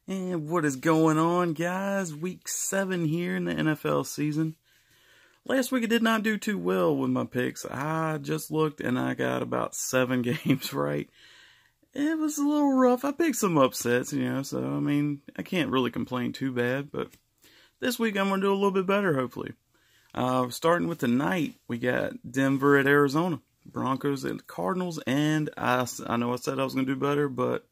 And what is going on, guys? Week 7 here in the NFL season. Last week I did not do too well with my picks. I just looked and I got about 7 games right. It was a little rough. I picked some upsets, so I mean, I can't really complain too bad. But this week I'm going to do a little bit better, hopefully. Starting with tonight, we got Denver at Arizona, Broncos at Cardinals, and I know I said I was going to do better, but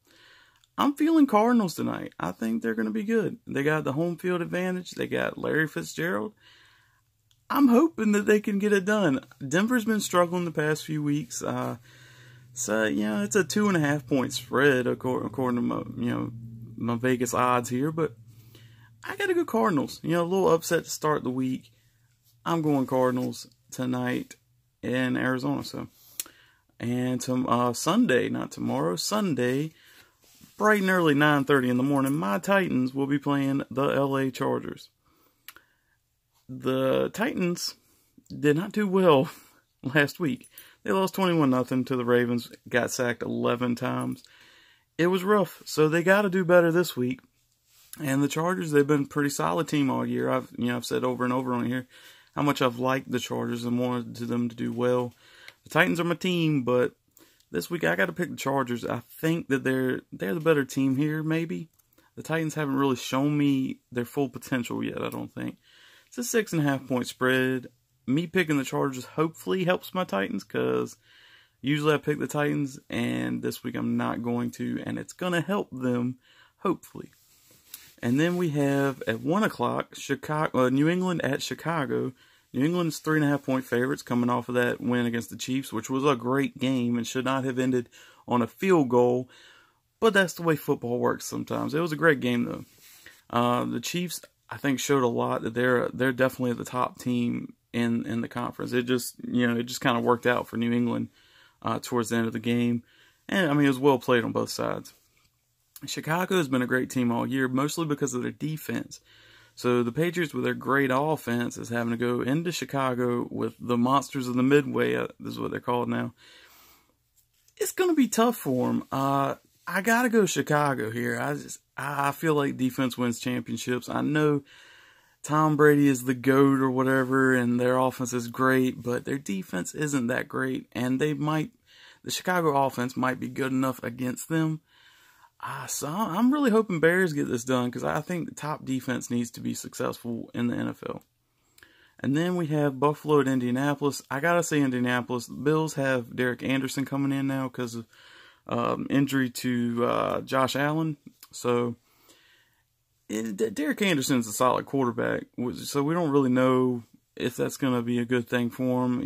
I'm feeling Cardinals tonight. I think they're going to be good. They got the home field advantage. They got Larry Fitzgerald. I'm hoping that they can get it done. Denver's been struggling the past few weeks. So, it's a 2.5 point spread according to my Vegas odds here. But I got to go Cardinals. A little upset to start the week. I'm going Cardinals tonight in Arizona. And Sunday, not tomorrow, Sunday, bright and early, 9:30 in the morning, my Titans will be playing the LA Chargers. The Titans did not do well last week. They lost 21-0 to the Ravens, got sacked 11 times. It was rough, so they got to do better this week. And the Chargers, they've been a pretty solid team all year. I've said over and over on here how much I've liked the Chargers and wanted them to do well. The Titans are my team, but this week I got to pick the Chargers. I think that they're the better team here, maybe. The Titans haven't really shown me their full potential yet, I don't think. It's a 6.5 point spread. Me picking the Chargers hopefully helps my Titans, because usually I pick the Titans, and this week I'm not going to, and it's going to help them, hopefully. And then we have, at 1 o'clock, New England at Chicago. New England's 3.5 point favorites coming off of that win against the Chiefs, which was a great game and should not have ended on a field goal. But that's the way football works sometimes. It was a great game, though. The Chiefs, I think, showed a lot that they're definitely the top team in the conference. It just kind of worked out for New England towards the end of the game. And, I mean, it was well played on both sides. Chicago has been a great team all year, mostly because of their defense. So the Patriots, with their great offense, is having to go into Chicago with the monsters of the Midway. This is what they're called now. It's going to be tough for them. I got to go Chicago here. I feel like defense wins championships. I know Tom Brady is the GOAT or whatever, and their offense is great, but their defense isn't that great, and the Chicago offense might be good enough against them. So I'm really hoping Bears get this done, because I think the top defense needs to be successful in the NFL. And then we have Buffalo at Indianapolis. I got to say Indianapolis. The Bills have Derek Anderson coming in now because of injury to Josh Allen. So Derek Anderson's a solid quarterback. So we don't really know if that's going to be a good thing for him.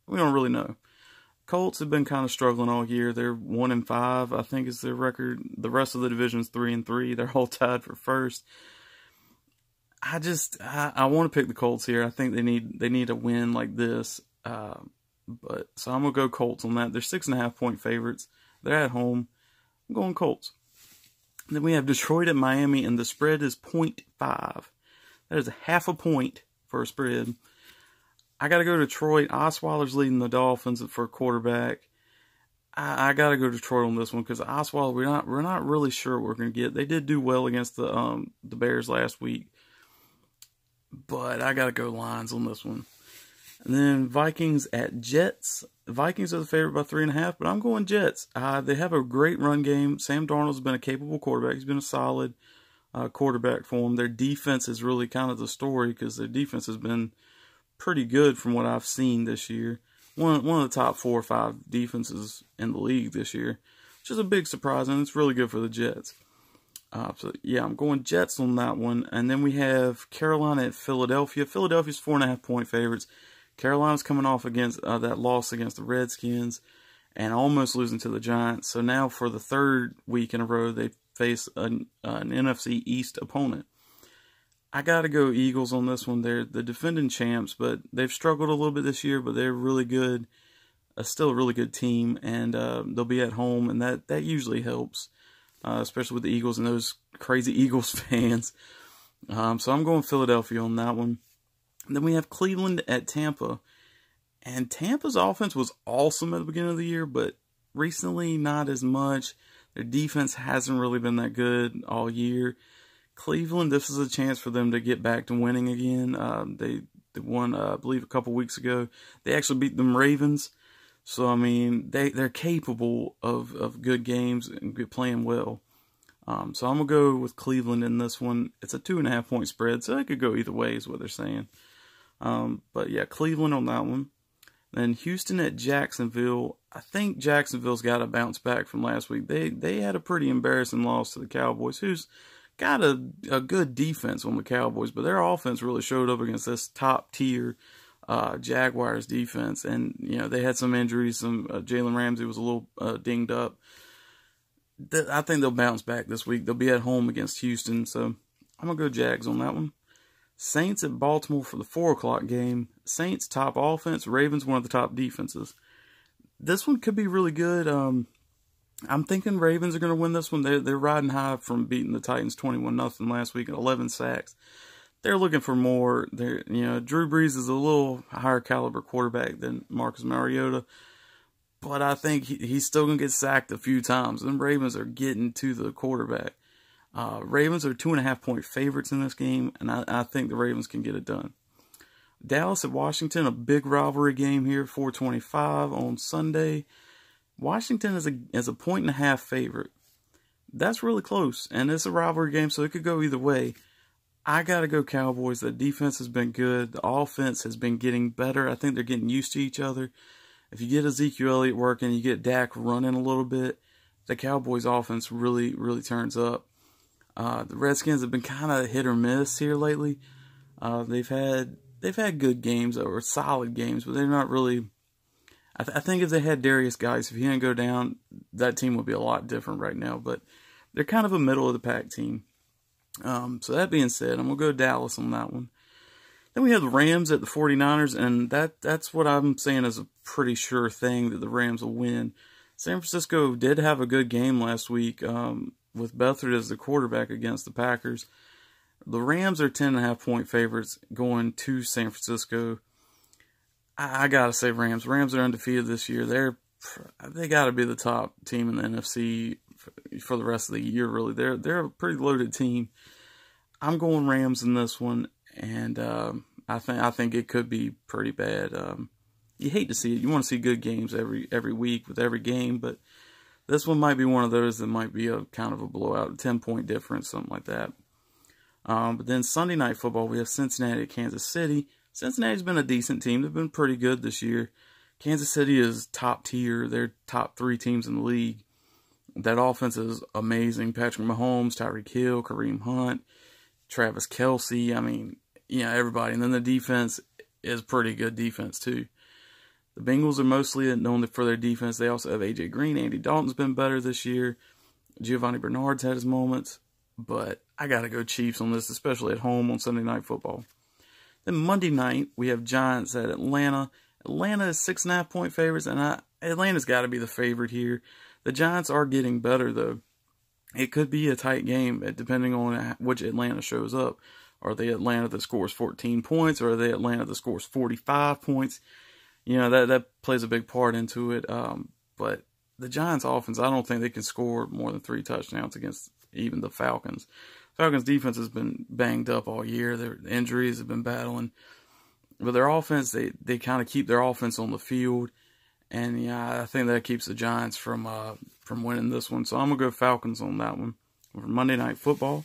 We don't really know. Colts have been kind of struggling all year. They're 1-5, I think, is their record. The rest of the division's 3-3. They're all tied for first. I want to pick the Colts here. I think they need a win like this. So I'm gonna go Colts on that. They're 6.5 point favorites. They're at home. I'm going Colts. And then we have Detroit at Miami, and the spread is 0.5. That is a 0.5 point for a spread. I got to go Detroit. Osweiler's leading the Dolphins for quarterback. I got to go Detroit on this one, because Osweiler, we're not really sure what we're going to get. They did do well against the Bears last week, but I got to go Lions on this one. And then Vikings at Jets. Vikings are the favorite by 3.5, but I'm going Jets. They have a great run game. Sam Darnold's been a capable quarterback. He's been a solid quarterback for them. Their defense is really kind of the story, because their defense has been pretty good from what I've seen this year. One of the top 4 or 5 defenses in the league this year, which is a big surprise, and it's really good for the Jets. So yeah, I'm going Jets on that one. And then we have Carolina at Philadelphia. Philadelphia's 4.5 point favorites. Carolina's coming off against that loss against the Redskins and almost losing to the Giants. So now for the 3rd week in a row, they face an NFC East opponent. I got to go Eagles on this one. They're the defending champs, but they've struggled a little bit this year, but they're really good. Still a really good team, and they'll be at home, and that usually helps, especially with the Eagles and those crazy Eagles fans. So I'm going Philadelphia on that one. And then we have Cleveland at Tampa, and Tampa's offense was awesome at the beginning of the year, but recently not as much. Their defense hasn't really been that good all year. Cleveland, this is a chance for them to get back to winning again. They won, I believe, a couple weeks ago. They actually beat them Ravens. So, I mean, they're capable of good games and playing well. So I'm going to go with Cleveland in this one. It's a 2.5 point spread, so it could go either way is what they're saying. But yeah, Cleveland on that one. Then Houston at Jacksonville. I think Jacksonville's got to bounce back from last week. They had a pretty embarrassing loss to the Cowboys, who's got a good defense on the Cowboys, but their offense really showed up against this top tier Jaguars defense. And, you know, they had some injuries. Jalen Ramsey was a little dinged up. I think they'll bounce back this week. They'll be at home against Houston, so I'm going to go Jags on that one. Saints at Baltimore for the 4 o'clock game. Saints top offense, Ravens one of the top defenses. This one could be really good. I'm thinking Ravens are going to win this one. They're riding high from beating the Titans 21-0 last week and 11 sacks. They're looking for more. Drew Brees is a little higher caliber quarterback than Marcus Mariota, but I think he's still going to get sacked a few times. And Ravens are getting to the quarterback. Ravens are 2.5 point favorites in this game, and I think the Ravens can get it done. Dallas at Washington, a big rivalry game here, 4:25 on Sunday. Washington is a 1.5 favorite. That's really close, and it's a rivalry game, so it could go either way. I got to go Cowboys. The defense has been good. The offense has been getting better. I think they're getting used to each other. If you get Ezekiel Elliott working, you get Dak running a little bit, the Cowboys offense really, really turns up. The Redskins have been kind of hit or miss here lately. They've had good games or solid games, but they're not really. I think if they had Darius Geis, if he didn't go down, that team would be a lot different right now. But they're kind of a middle of the pack team. So that being said, I'm gonna go Dallas on that one. Then we have the Rams at the 49ers, and that's what I'm saying is a pretty sure thing that the Rams will win. San Francisco did have a good game last week with Beathard as the quarterback against the Packers. The Rams are 10.5 point favorites going to San Francisco. I gotta say Rams. Rams are undefeated this year. They gotta be the top team in the NFC for the rest of the year. Really, they're a pretty loaded team. I'm going Rams in this one, and I think it could be pretty bad. You hate to see it. You want to see good games every week with every game, but this one might be one of those that might be a kind of a blowout, 10-point difference, something like that. But then Sunday Night Football, we have Cincinnati at Kansas City. Cincinnati's been a decent team. They've been pretty good this year. Kansas City is top tier. They're top 3 teams in the league. That offense is amazing. Patrick Mahomes, Tyreek Hill, Kareem Hunt, Travis Kelce. I mean, everybody. And then the defense is pretty good defense, too. The Bengals are mostly known for their defense. They also have A.J. Green. Andy Dalton's been better this year. Giovanni Bernard's had his moments. But I got to go Chiefs on this, especially at home on Sunday Night Football. Then Monday night, we have Giants at Atlanta. Atlanta is 6.5 point favorites, and Atlanta's got to be the favorite here. The Giants are getting better, though. It could be a tight game, depending on which Atlanta shows up. Are they Atlanta that scores 14 points, or are they Atlanta that scores 45 points? That plays a big part into it. But the Giants' offense, I don't think they can score more than 3 touchdowns against even the Falcons. Falcons' defense has been banged up all year. Their injuries have been battling. But their offense, they kind of keep their offense on the field. And, I think that keeps the Giants from winning this one. So I'm going to go Falcons on that one for Monday Night Football.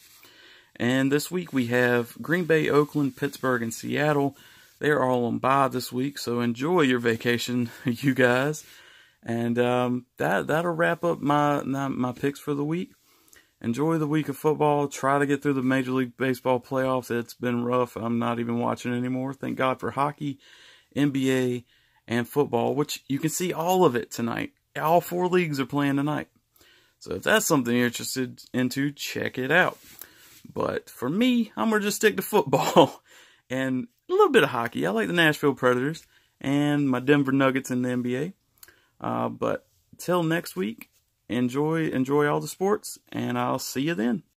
And this week we have Green Bay, Oakland, Pittsburgh, and Seattle. They're all on bye this week, so enjoy your vacation, you guys. And that'll wrap up my picks for the week. Enjoy the week of football. Try to get through the Major League Baseball playoffs. It's been rough. I'm not even watching anymore. Thank God for hockey, NBA, and football, which you can see all of it tonight. All 4 leagues are playing tonight. So if that's something you're interested into, check it out. But for me, I'm going to just stick to football and a little bit of hockey. I like the Nashville Predators and my Denver Nuggets in the NBA. But till next week, enjoy all the sports, and I'll see you then.